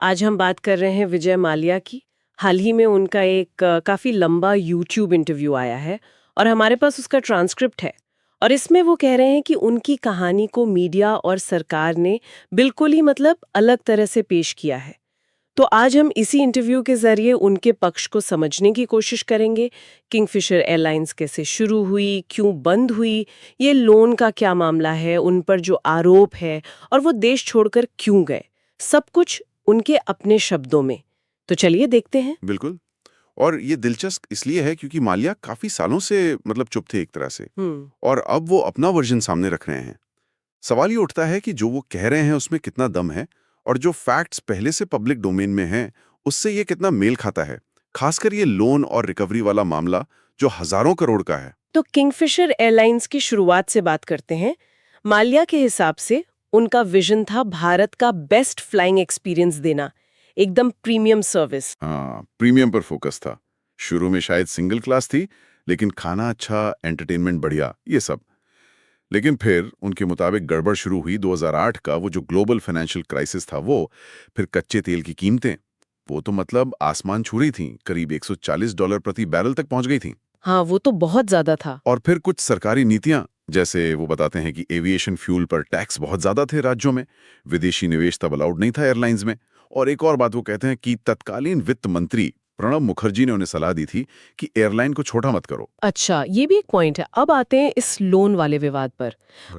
आज हम बात कर रहे हैं विजय माल्या की। हाल ही में उनका एक काफ़ी लंबा यूट्यूब इंटरव्यू आया है और हमारे पास उसका ट्रांसक्रिप्ट है। और इसमें वो कह रहे हैं कि उनकी कहानी को मीडिया और सरकार ने बिल्कुल ही अलग तरह से पेश किया है। तो आज हम इसी इंटरव्यू के जरिए उनके पक्ष को समझने की कोशिश करेंगे। किंगफिशर एयरलाइंस कैसे शुरू हुई, क्यों बंद हुई, ये लोन का क्या मामला है, उन पर जो आरोप है, और वो देश छोड़कर क्यों गए, सब कुछ उनके अपने शब्दों में। तो चलिए देखते हैं। बिल्कुल। और ये दिलचस्प इसलिए है क्योंकि माल्या काफी सालों से चुप थे एक तरह से, और अब वो अपना वर्जन सामने रख रहे हैं। सवाल ये उठता है कि जो वो कह रहे हैं उसमें कितना दम है, और जो फैक्ट्स पहले से पब्लिक डोमेन में हैं उससे ये कितना मेल खाता है। खासकर ये लोन और रिकवरी वाला मामला जो हजारों करोड़ का है। तो किंगफिशर एयरलाइंस की शुरुआत से बात करते हैं। माल्या के हिसाब से उनका विजन था भारत का बेस्ट फ्लाइंग एक्सपीरियंस देना, एकदम प्रीमियम सर्विस। हाँ, प्रीमियम पर फोकस था। शुरू में शायद सिंगल क्लास थी, लेकिन खाना अच्छा, एंटरटेनमेंट बढ़िया, ये सब। लेकिन फिर उनके मुताबिक गड़बड़ शुरू हुई 2008 का वो जो ग्लोबल फाइनेंशियल क्राइसिस था वो। फिर कच्चे तेल की कीमतें, वो तो आसमान छू रही थीं, करीब $140 प्रति बैरल तक पहुंच गई थीं। हाँ, वो तो बहुत ज्यादा था। और फिर कुछ सरकारी नीतियां, जैसे वो बताते हैं कि एविएशन फ्यूल पर टैक्स बहुत ज्यादा थे राज्यों में, विदेशी निवेश तब अलाउड नहीं था एयरलाइंस में। और एक और बात वो कहते हैं कि तत्कालीन वित्त मंत्री प्रणब मुखर्जी ने उन्हें सलाह दी थी कि एयरलाइन को छोटा मत करो। अच्छा, ये भी एक पॉइंट है। अब आते हैं इस लोन वाले विवाद पर।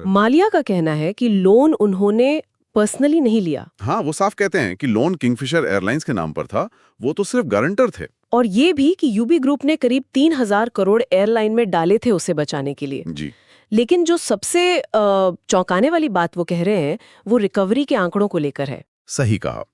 माल्या का कहना है कि लोन उन्होंने पर्सनली नहीं लिया। हाँ, वो साफ कहते हैं कि लोन किंगफिशर एयरलाइंस के नाम पर था, वो तो सिर्फ गारंटर थे। और ये भी कि यूबी ग्रुप ने करीब 3,000 करोड़ एयरलाइन में डाले थे उसे बचाने के लिए। जी। लेकिन जो सबसे चौंकाने वाली बात वो कह रहे हैं, वो रिकवरी के आंकड़ों को लेकर है। सही कहा।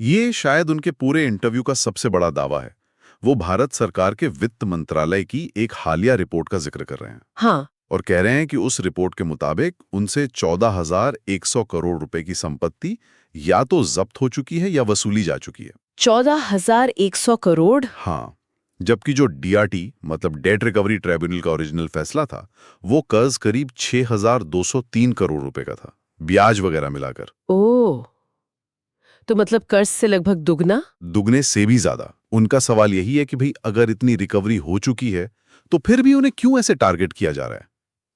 ये शायद उनके पूरे इंटरव्यू का सबसे बड़ा दावा है। वो भारत सरकार के वित्त मंत्रालय की एक हालिया रिपोर्ट का जिक्र कर रहे हैं। हाँ। और कह रहे हैं कि उस रिपोर्ट के मुताबिक उनसे 14,100 करोड़ रुपए की संपत्ति या तो जब्त हो चुकी है या वसूली जा चुकी है। 14,100 करोड़। हाँ, जबकि जो डीआरटी डेट रिकवरी ट्राइब्यूनल का ओरिजिनल फैसला था, वो कर्ज करीब 6,203 करोड़ रुपए का था, ब्याज वगैरह मिलाकर। ओह, तो कर्ज से लगभग दुगना। दुगने से भी ज्यादा। उनका सवाल यही है कि भाई अगर इतनी रिकवरी हो चुकी है तो फिर भी उन्हें क्यों ऐसे टारगेट किया जा रहा है।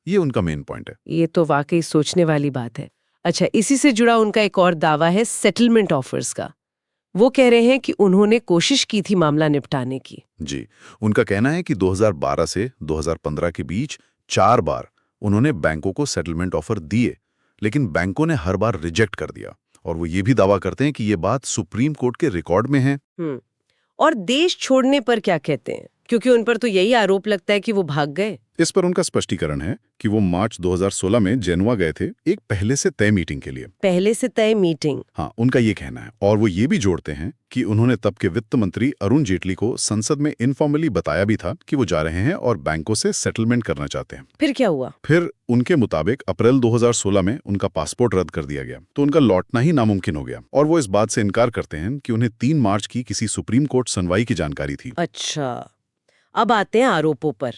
ये उनका मेन पॉइंट है। ये तो वाकई सोचने वाली बात है। अच्छा, इसी से जुड़ा उनका एक और दावा है सेटलमेंट ऑफर्स का। वो कह रहे हैं कि उन्होंने कोशिश की थी मामला निपटाने की। जी, उनका कहना है कि 2012 से 2015 के बीच 4 बार उन्होंने बैंकों को सेटलमेंट ऑफर दिए, लेकिन बैंकों ने हर बार रिजेक्ट कर दिया। और वो ये भी दावा करते हैं कि ये बात सुप्रीम कोर्ट के रिकॉर्ड में है। और देश छोड़ने पर क्या कहते हैं? क्योंकि उन पर तो यही आरोप लगता है कि वो भाग गए। इस पर उनका स्पष्टीकरण है कि वो मार्च 2016 में जेनुआ गए थे, एक पहले से तय मीटिंग के लिए। पहले से तय मीटिंग? हाँ, उनका ये कहना है। और वो ये भी जोड़ते हैं कि उन्होंने तब के वित्त मंत्री अरुण जेटली को संसद में इनफॉर्मली बताया भी था कि वो जा रहे हैं और बैंकों से सेटलमेंट करना चाहते हैं। फिर क्या हुआ? फिर उनके मुताबिक अप्रैल 2016 में उनका पासपोर्ट रद्द कर दिया गया, तो उनका लौटना ही नामुमकिन हो गया। और वो इस बात से इनकार करते हैं कि उन्हें 3 मार्च की किसी सुप्रीम कोर्ट सुनवाई की जानकारी थी। अच्छा, अब आते हैं आरोपों पर।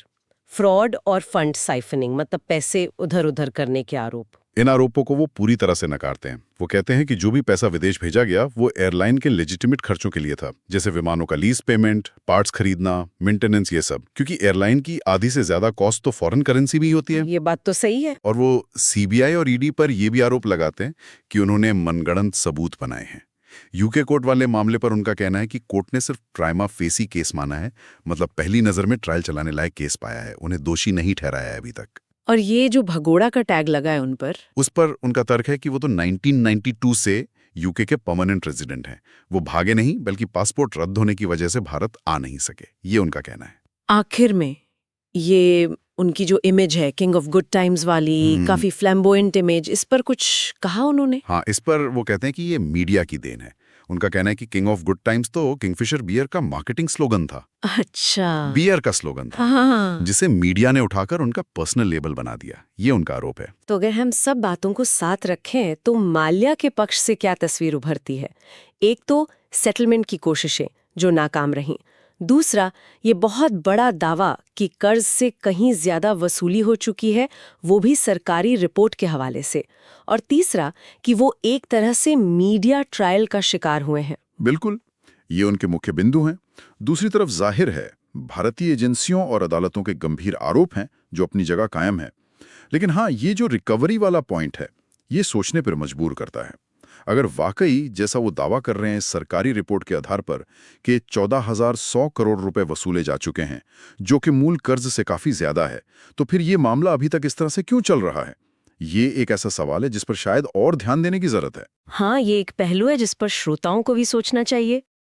फ्रॉड और फंड साइफनिंग, पैसे उधर उधर करने के आरोप। इन आरोपों को वो पूरी तरह से नकारते हैं। वो कहते हैं कि जो भी पैसा विदेश भेजा गया वो एयरलाइन के लेजिटिमेट खर्चों के लिए था, जैसे विमानों का लीज पेमेंट, पार्ट्स खरीदना, मेंटेनेंस, ये सब। क्योंकि एयरलाइन की आधी से ज्यादा कॉस्ट तो फॉरेन करेंसी भी होती है। ये बात तो सही है। और वो सीबीआई और ईडी पर ये भी आरोप लगाते हैं कि उन्होंने मनगढ़ंत सबूत बनाए हैं। यूके कोर्ट वाले मामले पर उनका कहना है कि कोर्ट ने सिर्फ प्राइमा फेसी केस माना है, पहली नजर में ट्रायल चलाने लायक केस पाया है, उन्हें दोषी नहीं ठहराया है अभी तक। और ये जो भगोड़ा का टैग लगा है उस पर उनका तर्क है कि वो तो 1992 से यूके के परमानेंट रेजिडेंट हैं। वो भागे नहीं, बल्कि पासपोर्ट रद्द होने की वजह से भारत आ नहीं सके, ये उनका कहना है। आखिर में ये उनकी जो इमेज है किंग ऑफ गुड टाइम्स वाली, काफी फ्लैम्बोयेंट इमेज, इस पर कुछ कहा उन्होंने? हाँ, इस पर वो कहते हैं कि ये मीडिया की देन है। उनका कहना है कि किंग ऑफ गुड टाइम्स तो किंगफिशर बियर का मार्केटिंग स्लोगन था। अच्छा, बियर का स्लोगन था। हाँ। जिसे मीडिया ने उठाकर उनका पर्सनल लेबल बना दिया, ये उनका आरोप है। तो अगर हम सब बातों को साथ रखें तो माल्या के पक्ष से क्या तस्वीर उभरती है? एक तो सेटलमेंट की कोशिशें जो नाकाम रहीं, दूसरा, ये बहुत बड़ा दावा कि कर्ज से कहीं ज्यादा वसूली हो चुकी है, वो भी सरकारी रिपोर्ट के हवाले से। और तीसरा, कि वो एक तरह से मीडिया ट्रायल का शिकार हुए हैं। बिल्कुल, ये उनके मुख्य बिंदु हैं। दूसरी तरफ जाहिर है, भारतीय एजेंसियों और अदालतों के गंभीर आरोप हैं जो अपनी जगह कायम है। लेकिन हाँ, ये जो रिकवरी वाला पॉइंट है, ये सोचने पर मजबूर करता है। अगर वाकई जैसा वो दावा कर रहे हैं सरकारी रिपोर्ट के आधार पर कि 14,100 करोड़ रुपए वसूले जा चुके हैं, जो कि मूल कर्ज से काफी ज्यादा है, तो फिर ये मामला अभी तक इस तरह से क्यों चल रहा है? ये एक ऐसा सवाल है जिस पर शायद और ध्यान देने की जरूरत है। हाँ, ये एक पहलू है जिस पर श्रोताओं को भी सोचना चाहिए।